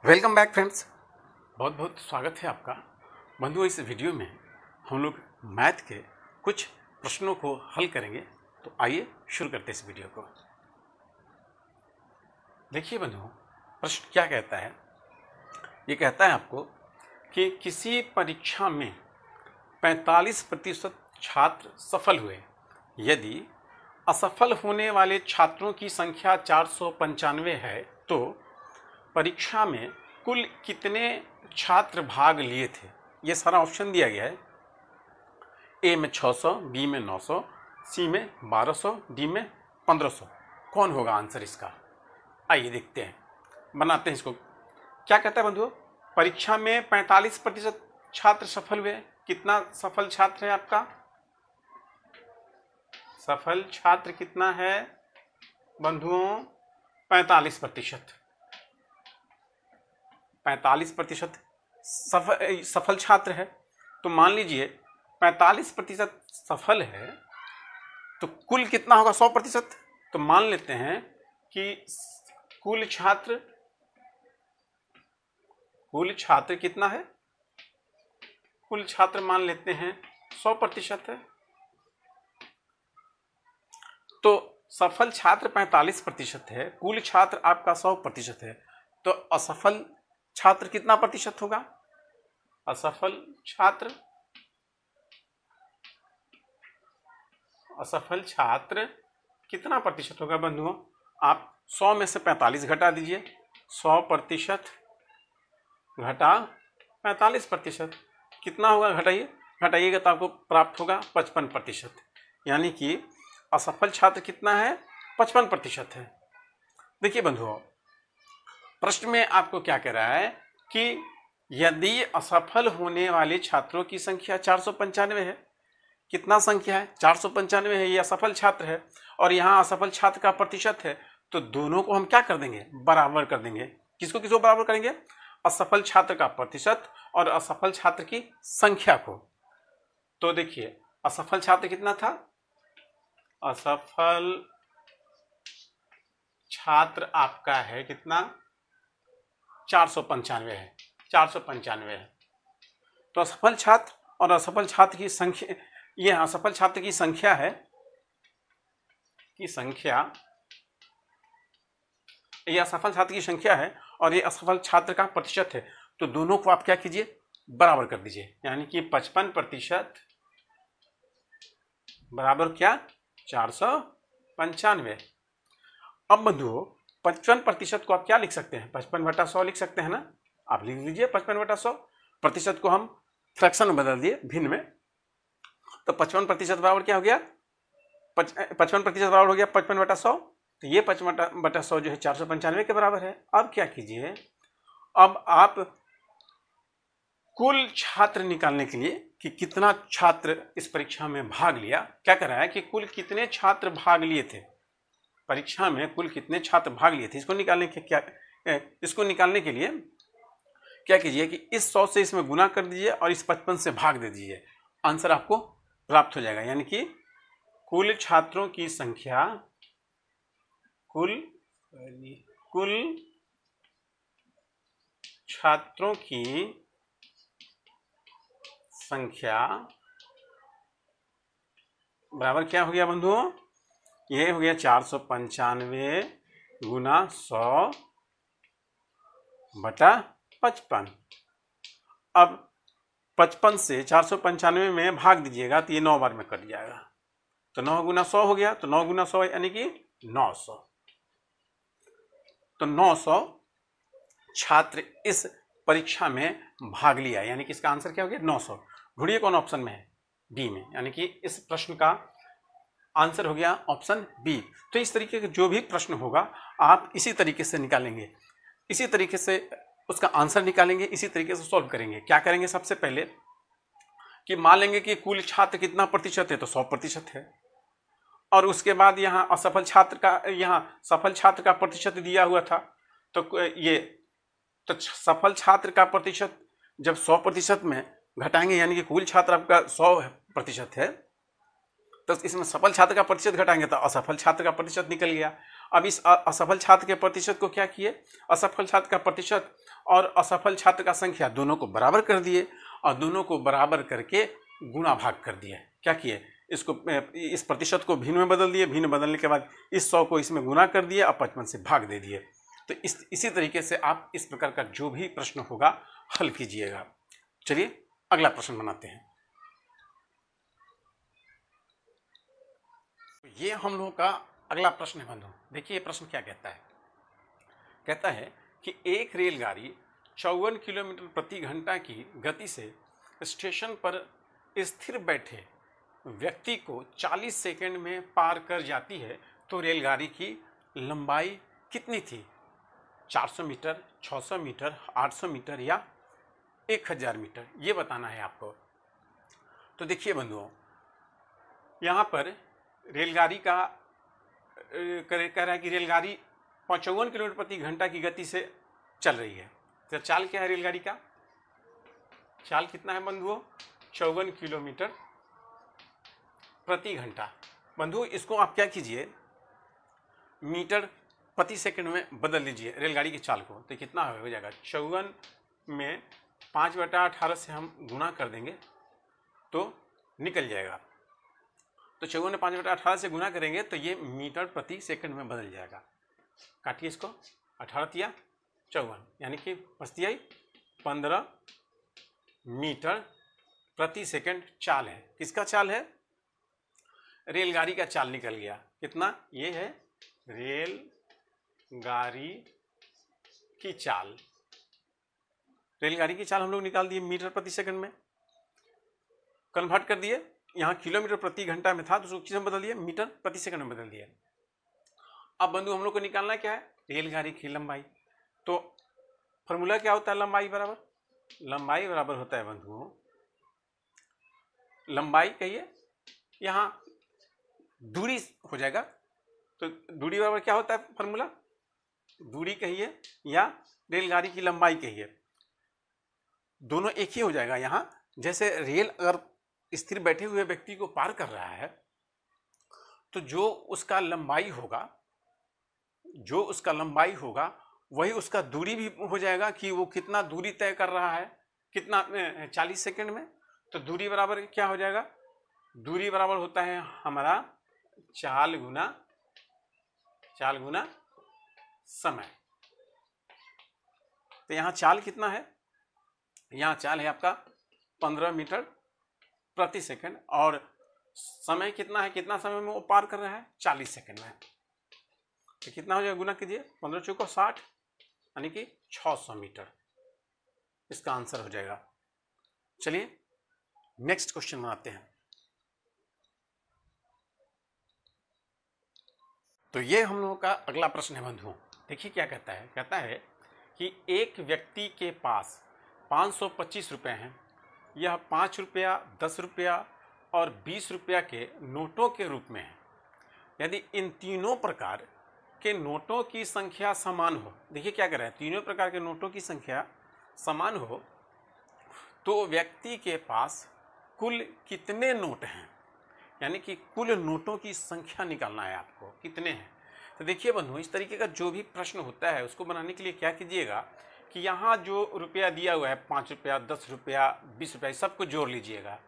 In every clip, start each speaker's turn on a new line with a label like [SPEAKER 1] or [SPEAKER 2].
[SPEAKER 1] Welcome back friends. बहुत बहुत स्वागत है आपका। बंधुओं, इस वीडियो में हम लोग मैथ के कुछ प्रश्नों को हल करेंगे। तो आइए शुरू करते हैं इस वीडियो को। देखिए बंधुओं, प्रश्न क्या कहता है। ये कहता है आपको कि किसी परीक्षा में 45% छात्र सफल हुए। यदि असफल होने वाले छात्रों की संख्या 495 है तो परीक्षा में कुल कितने छात्र भाग लिए थे। ये सारा ऑप्शन दिया गया है। ए में 600, बी में 900, सी में 1200, डी में 1500। कौन होगा आंसर इसका? आइए देखते हैं, बनाते हैं इसको। क्या कहता है बंधुओं, परीक्षा में 45% छात्र सफल हुए। कितना सफल छात्र है आपका? सफल छात्र कितना है बंधुओं? 45%। 45% सफल छात्र है। तो मान लीजिए 45% सफल है तो कुल कितना होगा? 100%। तो मान लेते हैं कि कुल छात्र कितना है? कुल छात्र मान लेते हैं 100% है। तो सफल छात्र 45% है, कुल छात्र आपका 100% है। तो असफल छात्र कितना प्रतिशत होगा? असफल छात्र कितना प्रतिशत होगा बंधुओं? आप 100 में से 45 घटा दीजिए। 100% घटा 45% कितना होगा? घटाइएगा तो आपको प्राप्त होगा 55%। यानी कि असफल छात्र कितना है? 55% है। देखिए बंधुओं, प्रश्न में आपको क्या कह रहा है कि यदि असफल होने वाले छात्रों की संख्या 495 है। कितना संख्या है? 495 है। ये असफल छात्र है और यहाँ असफल छात्र का प्रतिशत है। तो दोनों को हम क्या कर देंगे? बराबर कर देंगे। किसको बराबर करेंगे? असफल छात्र का प्रतिशत और असफल छात्र की संख्या को। तो देखिए, असफल छात्र कितना था? असफल छात्र आपका है कितना? 495 है। 495 है। तो असफल छात्र और असफल छात्र की संख्या, ये असफल छात्र की संख्या है ये असफल छात्र की संख्या है और ये असफल छात्र का प्रतिशत है। तो दोनों को आप क्या कीजिए? बराबर कर दीजिए। यानी कि 55% बराबर क्या? 495। अब बंधुओं, 55% को आप क्या लिख सकते हैं? 55/100 लिख सकते हैं ना। आप लिख लीजिए 55/100। प्रतिशत को हम फ्रैक्शन में बदल दिए, भिन्न में। तो 55% बराबर क्या हो गया? 55% बराबर हो गया 55/100। तो ये 55/100 जो है 495 के बराबर है। अब क्या कीजिए, अब आप कुल छात्र निकालने के लिए कि कितना छात्र इस परीक्षा में भाग लिया, क्या कर रहा है कि कुल कितने छात्र भाग लिए थे परीक्षा में, कुल कितने छात्र भाग लिए थे, इसको निकालने के लिए क्या कीजिए कि इस 100 से इसमें गुना कर दीजिए और इस 55 से भाग दे दीजिए। आंसर आपको प्राप्त हो जाएगा। यानी कि कुल छात्रों की संख्या, कुल छात्रों की संख्या बराबर क्या हो गया बंधुओं? ये हो गया 495 गुना 100/55। अब 55 से 495 में भाग दीजिएगा तो ये 9 बार में कट जाएगा। तो 9 गुना 100 हो गया। तो 9 गुना 100 यानी कि 900। तो 900 छात्र इस परीक्षा में भाग लिया। यानी कि इसका आंसर क्या हो गया? 900। ढूंढिए कौन ऑप्शन में है? डी में। यानी कि इस प्रश्न का आंसर हो गया ऑप्शन बी। तो इस तरीके का जो भी प्रश्न होगा आप इसी तरीके से निकालेंगे, इसी तरीके से उसका आंसर निकालेंगे, इसी तरीके से सॉल्व करेंगे। क्या करेंगे? सबसे पहले कि मान लेंगे कि कुल छात्र कितना प्रतिशत है, तो 100% है। और उसके बाद यहाँ असफल छात्र का, यहाँ सफल छात्र का प्रतिशत दिया हुआ था। तो सफल छात्र का प्रतिशत जब 100% में घटाएंगे, यानी कि कुल छात्र आपका 100% है, तो इसमें सफल छात्र का प्रतिशत घटाएंगे तो असफल छात्र का प्रतिशत निकल गया। अब इस असफल छात्र के प्रतिशत को क्या किए, असफल छात्र का प्रतिशत और असफल छात्र का संख्या दोनों को बराबर कर दिए और दोनों को बराबर करके गुणा भाग कर दिए। क्या किए, इसको इस प्रतिशत को भिन्न में बदल दिए, भिन्न बदलने के बाद इस 100 को इसमें गुना कर दिए और 55 से भाग दे दिए। तो इसी तरीके से आप इस प्रकार का जो भी प्रश्न होगा हल कीजिएगा। चलिए अगला प्रश्न बनाते हैं। ये हम लोगों का अगला प्रश्न है बंधु। देखिए ये प्रश्न क्या कहता है, कहता है कि एक रेलगाड़ी 54 किलोमीटर प्रति घंटा की गति से स्टेशन पर स्थिर बैठे व्यक्ति को 40 सेकंड में पार कर जाती है, तो रेलगाड़ी की लंबाई कितनी थी? 400 मीटर, 600 मीटर, 800 मीटर या 1000 मीटर, ये बताना है आपको। तो देखिए बंधुओं, यहाँ पर रेलगाड़ी का कह रहा है कि रेलगाड़ी 55 किलोमीटर प्रति घंटा की गति से चल रही है। तो चाल क्या है रेलगाड़ी का? चाल कितना है बंधुओं? 54 किलोमीटर प्रति घंटा। बंधुओं इसको आप क्या कीजिए, मीटर प्रति सेकंड में बदल लीजिए रेलगाड़ी की चाल को, तो कितना हो जाएगा? 54 में 5/18 से हम गुणा कर देंगे तो निकल जाएगा। तो 54 में 5/18 से गुणा करेंगे तो ये मीटर प्रति सेकंड में बदल जाएगा। काटिए इसको, 18 या 54, यानी कि बचती आई 15 मीटर प्रति सेकंड चाल है। किसका चाल है? रेलगाड़ी का चाल निकल गया। कितना? ये है रेलगाड़ी की चाल। रेलगाड़ी की चाल हम लोग निकाल दिए मीटर प्रति सेकंड में, कन्वर्ट कर दिए। यहाँ किलोमीटर प्रति घंटा में था तो उसको किस में बदल दिए? मीटर प्रति सेकंड में बदल दिए। अब बंधु हम लोग को निकालना क्या है? रेलगाड़ी की लंबाई। तो फॉर्मूला क्या होता है? लंबाई बराबर, लंबाई बराबर होता है बंधुओं, लंबाई कहिए, यहाँ दूरी हो जाएगा। तो दूरी बराबर क्या होता है फॉर्मूला? दूरी कहिए या रेलगाड़ी की लंबाई कहिए, दोनों एक ही हो जाएगा। यहाँ जैसे रेल अगर स्थिर बैठे हुए व्यक्ति को पार कर रहा है तो जो उसका लंबाई होगा वही उसका दूरी भी हो जाएगा कि वो कितना दूरी तय कर रहा है, कितना 40 सेकंड में। तो दूरी बराबर क्या हो जाएगा? दूरी बराबर होता है हमारा चाल गुना समय। तो यहाँ चाल कितना है? यहाँ चाल है आपका 15 मीटर प्रति सेकंड और समय कितना है? कितना समय में वो पार कर रहा है? 40 सेकंड में। तो कितना हो जाएगा? गुना कीजिए, 15 चौको 60, यानी कि 600 मीटर इसका आंसर हो जाएगा। चलिए नेक्स्ट क्वेश्चन बनाते हैं। तो ये हम लोगों का अगला प्रश्न है बंधुओं। देखिए क्या कहता है, कहता है कि एक व्यक्ति के पास 525 रुपये हैं। यह 5 रुपया, 10 रुपया और 20 रुपया के नोटों के रूप में है। यदि इन तीनों प्रकार के नोटों की संख्या समान हो, देखिए क्या कर रहा है, तीनों प्रकार के नोटों की संख्या समान हो तो व्यक्ति के पास कुल कितने नोट हैं? यानी कि कुल नोटों की संख्या निकालना है आपको, कितने हैं। तो देखिए बंधु, इस तरीके का जो भी प्रश्न होता है उसको बनाने के लिए क्या कीजिएगा कि यहाँ जो रुपया दिया हुआ है 5 रुपया, 10 रुपया, 20 रुपया, सबको जोड़ लीजिएगा।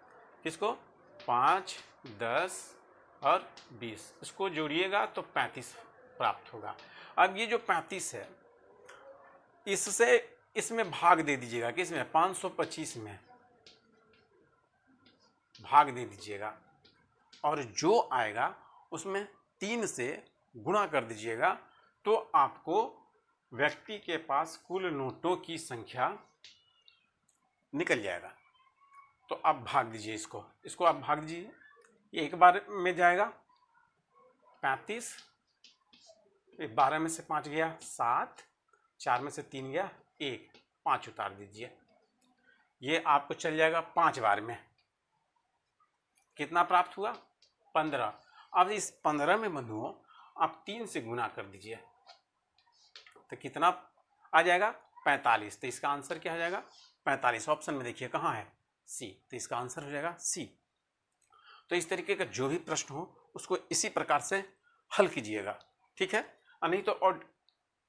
[SPEAKER 1] किसको? 5, 10 और 20, इसको जोड़िएगा तो 35 प्राप्त होगा। अब ये जो 35 है इसमें भाग दे दीजिएगा। किसमें? 525 में भाग दे दीजिएगा और जो आएगा उसमें 3 से गुणा कर दीजिएगा तो आपको व्यक्ति के पास कुल नोटों की संख्या निकल जाएगा। तो आप भाग दीजिए, इसको आप भाग दीजिए। ये एक बार में जाएगा 35, 12 में से 5 गया 7, 4 में से 3 गया 1, 5 उतार दीजिए। ये आपको चल जाएगा 5 बार में। कितना प्राप्त हुआ? 15। अब इस 15 में बंधुओं आप 3 से गुना कर दीजिए तो कितना आ जाएगा? 45। तो इसका आंसर क्या हो जाएगा? 45। ऑप्शन में देखिए कहाँ है? सी। तो इसका आंसर हो जाएगा सी। तो इस तरीके का जो भी प्रश्न हो उसको इसी प्रकार से हल कीजिएगा, ठीक है। नहीं तो और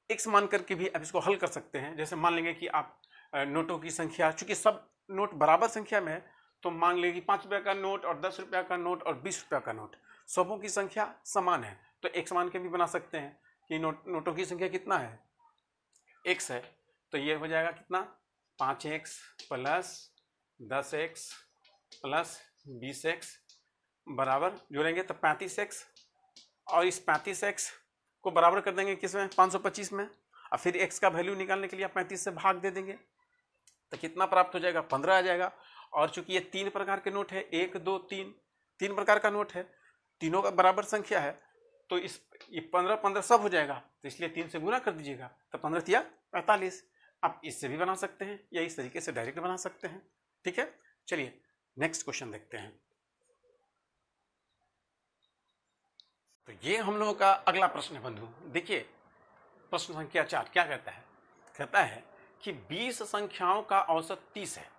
[SPEAKER 1] x मान करके भी आप इसको हल कर सकते हैं। जैसे मान लेंगे कि आप नोटों की संख्या, चूंकि सब नोट बराबर संख्या में है, तो मान लेंगे कि 5 रुपये का नोट और 10 रुपये का नोट और 20 रुपये का नोट सबों की संख्या समान है, तो x मान के भी बना सकते हैं कि नोटों की संख्या कितना है, x है। तो ये हो जाएगा कितना, 5x plus 10x plus 20x बराबर जोड़ेंगे तो 35x, और इस 35x को बराबर कर देंगे किसमें, 525 में, और फिर x का वैल्यू निकालने के लिए आप 35 से भाग दे देंगे तो कितना प्राप्त हो जाएगा, 15 आ जाएगा। और चूंकि ये 3 प्रकार के नोट है, 1 2 3, 3 प्रकार का नोट है, तीनों का बराबर संख्या है, तो इस ये 15 15 सब हो जाएगा, तो इसलिए 3 से गुना कर दीजिएगा तो 15 या 45। आप इससे भी बना सकते हैं या इस तरीके से डायरेक्ट बना सकते हैं। ठीक है, चलिए नेक्स्ट क्वेश्चन देखते हैं। तो ये हम लोगों का अगला प्रश्न है बंधु। देखिए प्रश्न संख्या 4 क्या कहता है, कहता है कि 20 संख्याओं का औसत 30 है,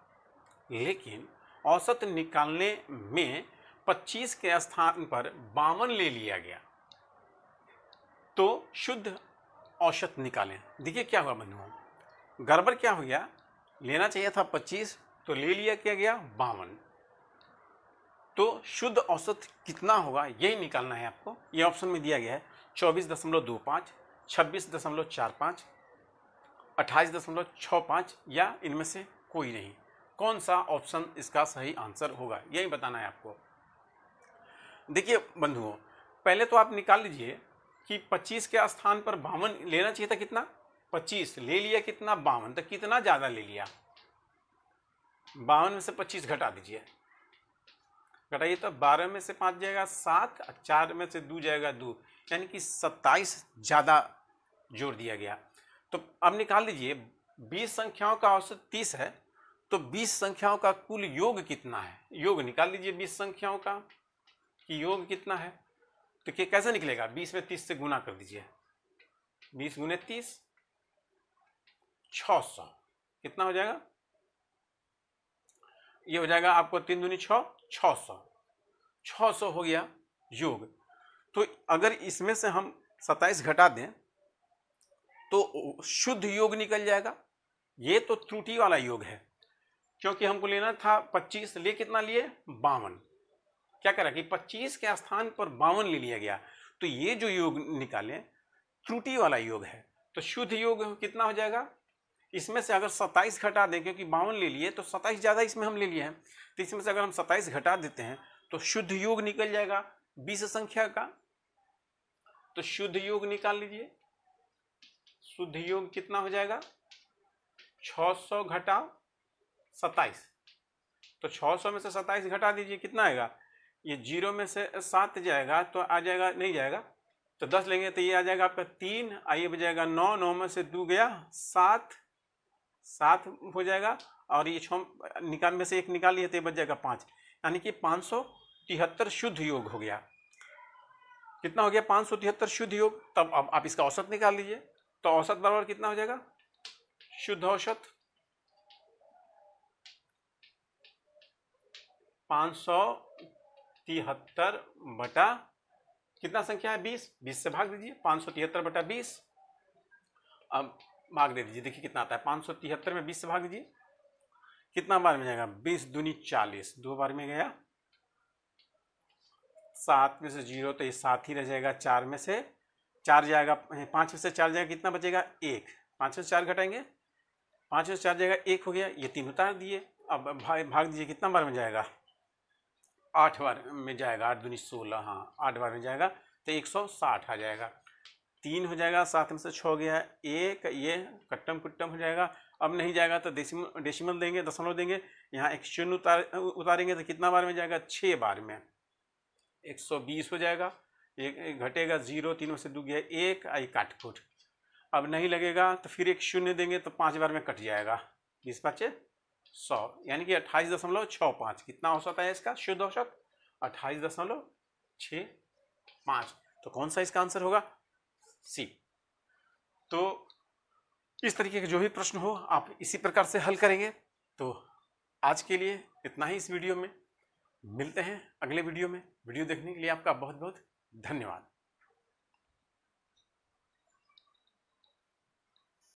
[SPEAKER 1] लेकिन औसत निकालने में 25 के स्थान पर 52 ले लिया गया, तो शुद्ध औसत निकालें। देखिए क्या हुआ बंधुओं, गड़बड़ क्या हो गया, लेना चाहिए था 25 तो ले लिया क्या गया 52, तो शुद्ध औसत कितना होगा यही निकालना है आपको। ये ऑप्शन में दिया गया है 24.25, 26.45, 28.65 या इनमें से कोई नहीं। कौन सा ऑप्शन इसका सही आंसर होगा यही बताना है आपको। देखिए बंधुओं, पहले तो आप निकाल लीजिए कि 25 के स्थान पर 52 लेना चाहिए था, कितना 25 ले लिया, कितना 52, तो कितना ज़्यादा ले लिया, 52 में से 25 घटा दीजिए, घटाइए तो 12 में से 5 जाएगा 7, 4 में से 2 जाएगा 2, यानी कि 27 ज़्यादा जोड़ दिया गया। तो अब निकाल लीजिए 20 संख्याओं का औसत 30 है, तो 20 संख्याओं का कुल योग कितना है, योग निकाल लीजिए 20 संख्याओं का कि योग कितना है। तो क्या कैसे निकलेगा, 20 में 30 से गुना कर दीजिए, 20 गुने 30 600, कितना हो जाएगा, ये हो जाएगा आपको 3 दूनी 6, 600 हो गया योग। तो अगर इसमें से हम 27 घटा दें तो शुद्ध योग निकल जाएगा। ये तो त्रुटि वाला योग है, क्योंकि हमको लेना था 25, ले कितना लिए 52, क्या करा कि 25 के स्थान पर 52 ले लिया गया, तो ये जो योग निकालें त्रुटि वाला योग है। तो शुद्ध योग कितना हो जाएगा, इसमें से अगर 27 घटा दें, क्योंकि 52 ले लिए तो 27 ज़्यादा इसमें हम ले लिए हैं, तो इसमें से अगर हम 27 घटा देते हैं तो शुद्ध योग निकल जाएगा 20 संख्या का। तो शुद्ध योग निकाल लीजिए, शुद्ध योग कितना हो जाएगा, 600 घटा 27, तो 600 में से 27 घटा दीजिए, कितना आएगा, ये 0 में से 7 जाएगा तो आ जाएगा, नहीं जाएगा तो 10 लेंगे तो ये आ जाएगा आपका 3, आइए बजाएगा 9, 9 में से 2 गया 7, 7 हो जाएगा, और ये 6 निकाल में से 1 निकाल लिए तो ये बच जाएगा 5, यानी कि 573 शुद्ध योग हो गया। कितना हो गया, 573 शुद्ध योग। तब अब आप इसका औसत निकाल लीजिए, तो औसत बराबर कितना हो जाएगा, शुद्ध औसत 573 बटा कितना संख्या है 20, 20 से भाग दीजिए, 573 बटा 20, अब भाग दे दीजिए, देखिए कितना आता है, 573 में 20 से भाग दीजिए, कितना बार में जाएगा, 20 दूनी 40, 2 बार में गया, 7 में से 0 तो ये 7 ही रह जाएगा, 4 में से 4 जाएगा, 5 में से 4 जाएगा, कितना बचेगा 1, 5 में से 4 घटाएंगे, 5 में से 4 जाएगा 1 हो गया, ये 3 उतार दिए, अब भाग दीजिए, कितना बार में जाएगा, 8 बार में जाएगा, 8 दूनी 16, हाँ 8 बार में जाएगा तो 160 आ जाएगा, 3 हो जाएगा, 7 में से 6 गया 1, ये कट्टम कुट्टम हो जाएगा। अब नहीं जाएगा तो डेसिमल देंगे, दशमलव देंगे, यहाँ एक शून्य उतारेंगे तो कितना बार में जाएगा, 6 बार में 120 हो जाएगा, एक घटेगा 0, 3 में से 2 गया 1, आई काट फूट। अब नहीं लगेगा तो फिर एक शून्य देंगे तो 5 बार में कट जाएगा, 20 बचे 100, यानी कि 28.65, कितना औसत है इसका शुद्ध औसत 28.65। तो कौन सा इसका आंसर होगा, सी। तो इस तरीके के जो भी प्रश्न हो आप इसी प्रकार से हल करेंगे। तो आज के लिए इतना ही इस वीडियो में, मिलते हैं अगले वीडियो में। वीडियो देखने के लिए आपका बहुत बहुत धन्यवाद।